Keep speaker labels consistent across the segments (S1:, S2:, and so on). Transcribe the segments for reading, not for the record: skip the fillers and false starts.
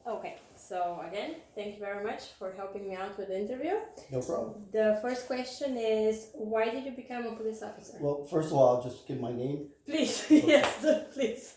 S1: Okay, so again, thank you very much for helping me out with the interview.
S2: No problem.
S1: The first question is, why did you become a police officer?
S2: Well, first of all, I'll just give my name.
S1: Please, yes, please.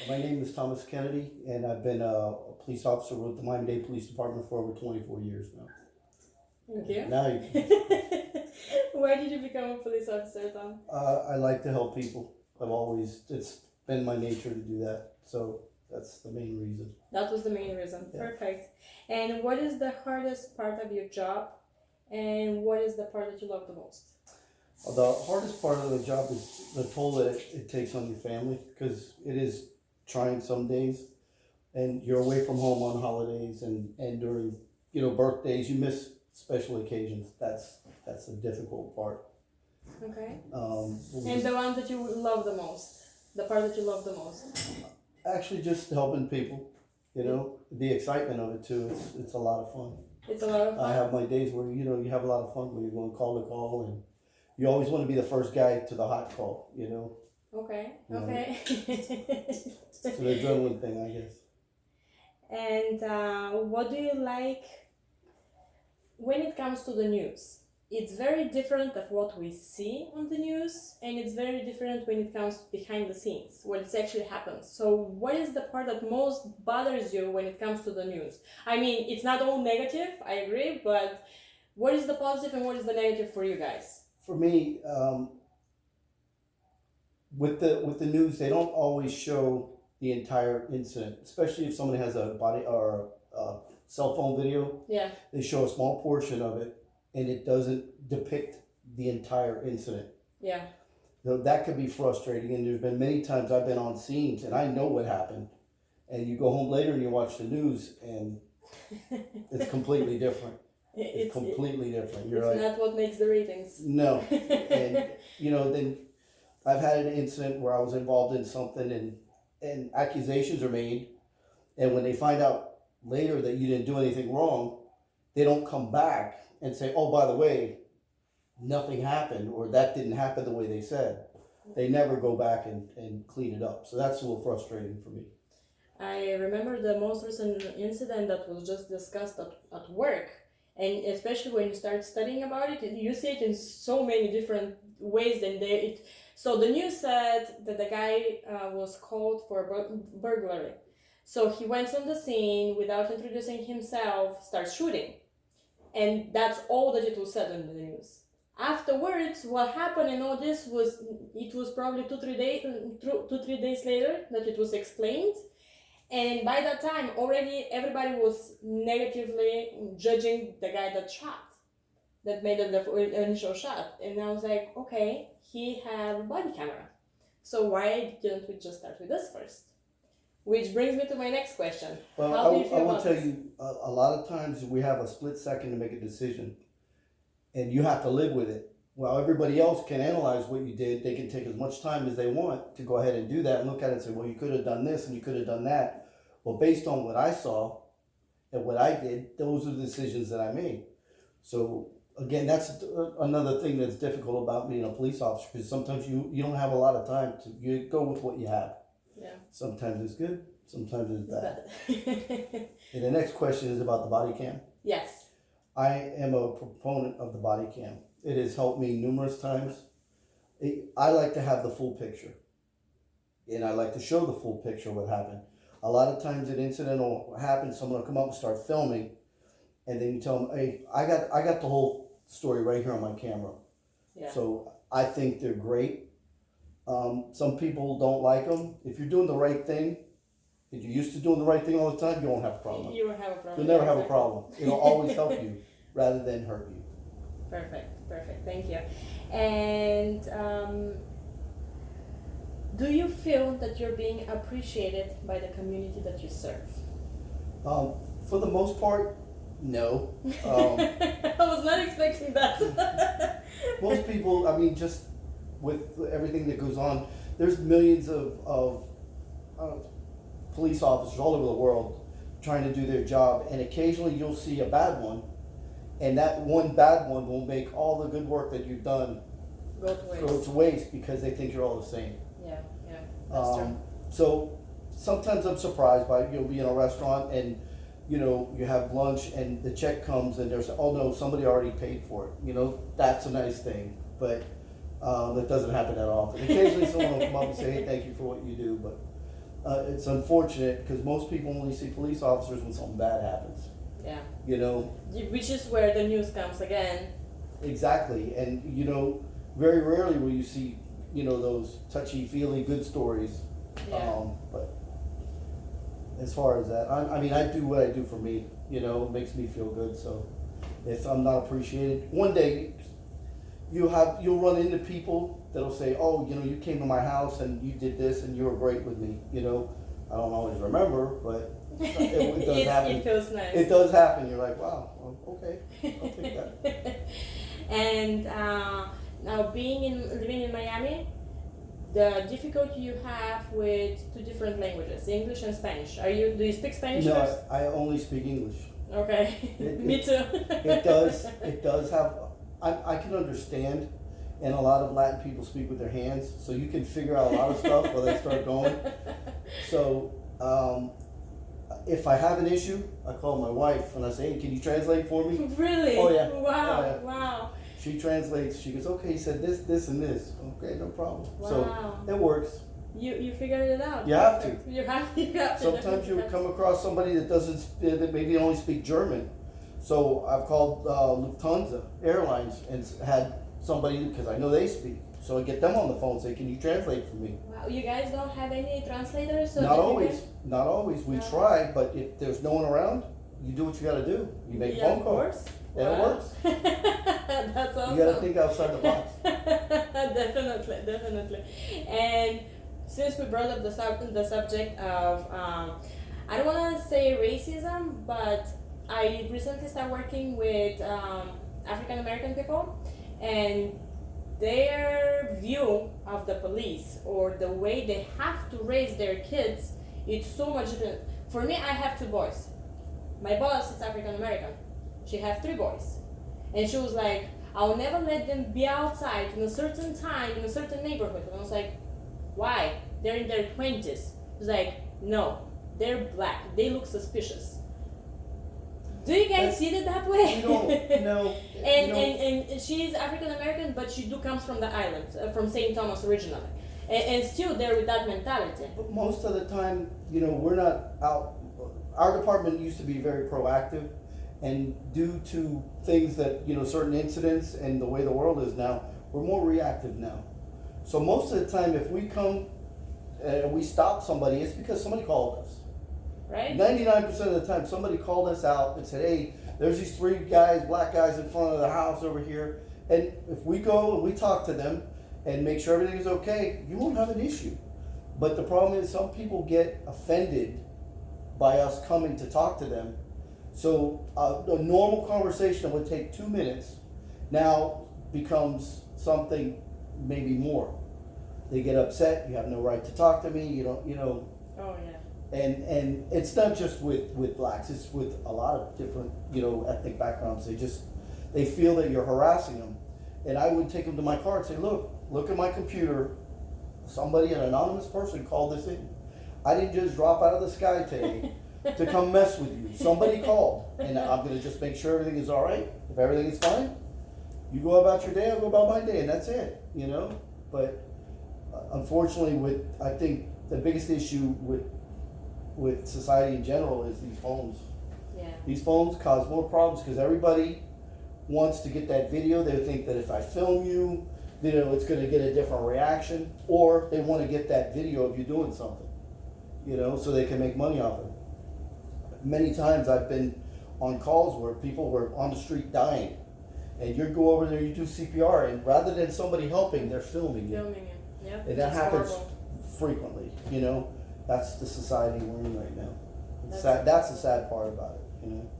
S2: My name is Thomas Kennedy, and I've been a police officer with the Miami-Dade Police Department for over 24 years now.
S1: Thank you.
S2: Now you
S1: Why did you become a police officer, Tom?
S2: I like to help people. It's been my nature to do that. So that's the main reason.
S1: That was the main reason.
S2: Yeah.
S1: Perfect. And what is the hardest part of your job? And what is the part that you love the most?
S2: The hardest part of the job is the toll that it takes on your family, because it is trying some days, and you're away from home on holidays and during birthdays. You miss special occasions. That's the difficult part.
S1: Okay.
S2: What
S1: And
S2: was-
S1: the one that you love the most? The part that you love the most?
S2: Actually, just helping people. The excitement of it too. It's a lot of fun.
S1: It's a lot of fun.
S2: I have my days where you have a lot of fun when you're going call to call, and you always want to be the first guy to the hot call.
S1: Okay,
S2: Yeah.
S1: okay.
S2: It's an adrenaline thing, I guess.
S1: And what do you like when it comes to the news? It's very different of what we see on the news, and it's very different when it comes behind the scenes, what it actually happens. So what is the part that most bothers you when it comes to the news? I mean, it's not all negative, I agree, but what is the positive and what is the negative for you guys?
S2: For me, with the news, they don't always show the entire incident, especially if somebody has a body or a cell phone video.
S1: Yeah,
S2: They show a small portion of it, and it doesn't depict the entire incident.
S1: yeah.
S2: That could be frustrating, and there's been many times I've been on scenes and I know what happened, and you go home later and you watch the news and it's completely different. It's completely different. You're
S1: It's
S2: like,
S1: not what makes the ratings.
S2: no. And then I've had an incident where I was involved in something, and accusations are made, and when they find out later that you didn't do anything wrong, they don't come back and say, oh, by the way, nothing happened, or that didn't happen the way they said. They never go back and clean it up. So that's a little frustrating for me.
S1: I remember the most recent incident that was just discussed at work, and especially when you start studying about it, you see it in so many different ways. So the news said that the guy was called for burglary. So he went on the scene without introducing himself, starts shooting, and that's all that it was said in the news. Afterwards, what happened and all this was probably 2-3 days later that it was explained. And by that time, already everybody was negatively judging the guy that made the initial shot. And I was like, okay, he had a body camera. So why didn't we just start with this first? Which brings me to my next question.
S2: Well,
S1: How do you
S2: I
S1: feel
S2: will
S1: about
S2: tell
S1: this?
S2: you, a lot of times we have a split second to make a decision, and you have to live with it. While everybody else can analyze what you did, they can take as much time as they want to go ahead and do that and look at it and say, well, you could have done this and you could have done that. Well, based on what I saw and what I did, those are the decisions that I made. So again, that's another thing that's difficult about being a police officer, because sometimes you don't have a lot of time you go with what you have.
S1: Yeah.
S2: Sometimes it's good, sometimes it's bad.
S1: But
S2: And the next question is about the body cam.
S1: yes.
S2: I am a proponent of the body cam. It has helped me numerous times. I like to have the full picture, and I like to show the full picture of what happened. A lot of times an incident will happen, someone will come up and start filming, and then you tell them, hey, I got the whole story right here on my camera.
S1: Yeah.
S2: So I think they're great. Some people don't like them. If you're doing the right thing, if you're used to doing the right thing all the time, you won't have a problem.
S1: You won't have a problem.
S2: You'll never have a
S1: Exactly.
S2: problem. It'll always help you rather than hurt you.
S1: Perfect. Thank you. And do you feel that you're being appreciated by the community that you serve?
S2: For the most part, no.
S1: I was not expecting that.
S2: Most people, I mean, just with everything that goes on, there's millions of police officers all over the world trying to do their job, and occasionally you'll see a bad one, and that one bad one will make all the good work that you've done
S1: Go to waste.
S2: go to waste because they think you're all the same.
S1: Yeah, that's true.
S2: So sometimes I'm surprised by you'll be in a restaurant and you know, you have lunch and the check comes and there's, oh no, somebody already paid for it. You know, that's a nice thing, but that doesn't happen that often. Occasionally someone will come up and say, hey, thank you for what you do, but it's unfortunate because most people only see police officers when something bad happens.
S1: Yeah.
S2: You know?
S1: Which is where the news comes again.
S2: Exactly. And, you know, very rarely will you see, you know, those touchy-feely good stories.
S1: Yeah.
S2: But as far as that, I mean, I do what I do for me, you know, it makes me feel good. So if I'm not appreciated, one day you'll run into people that'll say, oh, you know, you came to my house and you did this and you were great with me, you know. I don't always remember, but it does happen.
S1: It feels nice.
S2: It does happen. You're like, wow, well, okay, I'll take that.
S1: And now living in Miami, the difficulty you have with two different languages, English and Spanish. Do you speak Spanish
S2: No,
S1: first?
S2: I only speak English.
S1: Okay, me too.
S2: It does have, I can understand, and a lot of Latin people speak with their hands, so you can figure out a lot of stuff while they start going. So, if I have an issue, I call my wife and I say, hey, can you translate for me?
S1: Really?
S2: Oh, yeah.
S1: Wow,
S2: Oh, yeah.
S1: wow.
S2: She translates, she goes, okay, he said this, and this. Okay, no problem.
S1: Wow.
S2: So, it works.
S1: You figured it out.
S2: You have to.
S1: You have to.
S2: Sometimes you come across somebody that maybe only speak German. So I've called Lufthansa Airlines and had somebody, because I know they speak. So I get them on the phone and say, can you translate for me?
S1: Wow, you guys don't have any translators? So
S2: Not
S1: that you
S2: always.
S1: can-
S2: Not always. We
S1: No.
S2: try, but if there's no one around, you do what you gotta do. You make a
S1: Yeah,
S2: phone
S1: of
S2: call.
S1: course.
S2: And it
S1: Wow.
S2: works.
S1: That's awesome.
S2: You gotta think outside the box.
S1: Definitely. And since we brought up the subject of, I don't want to say racism, but I recently started working with African American people, and their view of the police or the way they have to raise their kids, it's so much different. For me, I have two boys. My boss is African American. She has three boys. And she was like, I'll never let them be outside in a certain time, in a certain neighborhood. And I was like, why? They're in their 20s. She's like, no, they're black. They look suspicious. Do you guys see it that way?
S2: No.
S1: And she's African American, but she comes from the island, from St. Thomas originally. And still there with that mentality.
S2: But most of the time, you know, we're not out. Our department used to be very proactive, and due to things that, you know, certain incidents and the way the world is now, we're more reactive now. So most of the time, if we come and we stop somebody, it's because somebody called us.
S1: Right?
S2: 99% of the time, somebody called us out and said, hey, there's these three guys, black guys in front of the house over here. And if we go and we talk to them and make sure everything is okay, you won't have an issue. But the problem is some people get offended by us coming to talk to them. So a normal conversation that would take 2 minutes now becomes something maybe more. They get upset, you have no right to talk to me, you know.
S1: Oh, yeah.
S2: And it's not just with blacks, it's with a lot of different, you know, ethnic backgrounds. They feel that you're harassing them. And I would take them to my car and say, look at my computer. Somebody, an anonymous person called this in. I didn't just drop out of the sky today to come mess with you. Somebody called, and I'm gonna just make sure everything is all right. If everything is fine, you go about your day, I'll go about my day, and that's it, you know? But unfortunately, I think the biggest issue with society in general is these phones.
S1: Yeah.
S2: These phones cause more problems because everybody wants to get that video. They think that if I film you, you know, it's going to get a different reaction, or they want to get that video of you doing something, you know, so they can make money off it. Many times I've been on calls where people were on the street dying, and you go over there, you do CPR, and rather than somebody helping, they're filming you.
S1: Filming it. Yep.
S2: And that
S1: That's
S2: happens
S1: horrible.
S2: frequently, you know. That's the society we're in right now. It's
S1: That's-
S2: sad. That's the sad part about it, you know.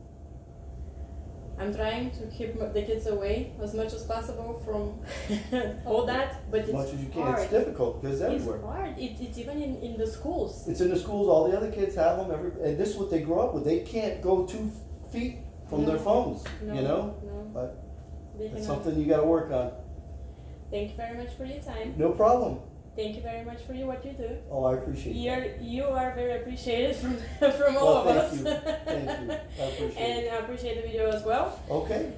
S1: I'm trying to keep the kids away as much as possible from all that, but
S2: As
S1: it's
S2: much as you can.
S1: hard.
S2: It's difficult because it's
S1: It's
S2: everywhere.
S1: hard. It's even in the schools.
S2: It's in the schools. All the other kids have them. And this is what they grow up with. They can't go 2 feet from their
S1: No.
S2: phones,
S1: No,
S2: you know.
S1: no.
S2: But
S1: They
S2: it's
S1: cannot.
S2: something you got to work on.
S1: Thank you very much for your time.
S2: No problem.
S1: Thank you very much for what you do.
S2: Oh, I appreciate it.
S1: You are very appreciated from all
S2: Well,
S1: of us.
S2: thank you. Thank you.
S1: appreciate the video as well.
S2: Okay.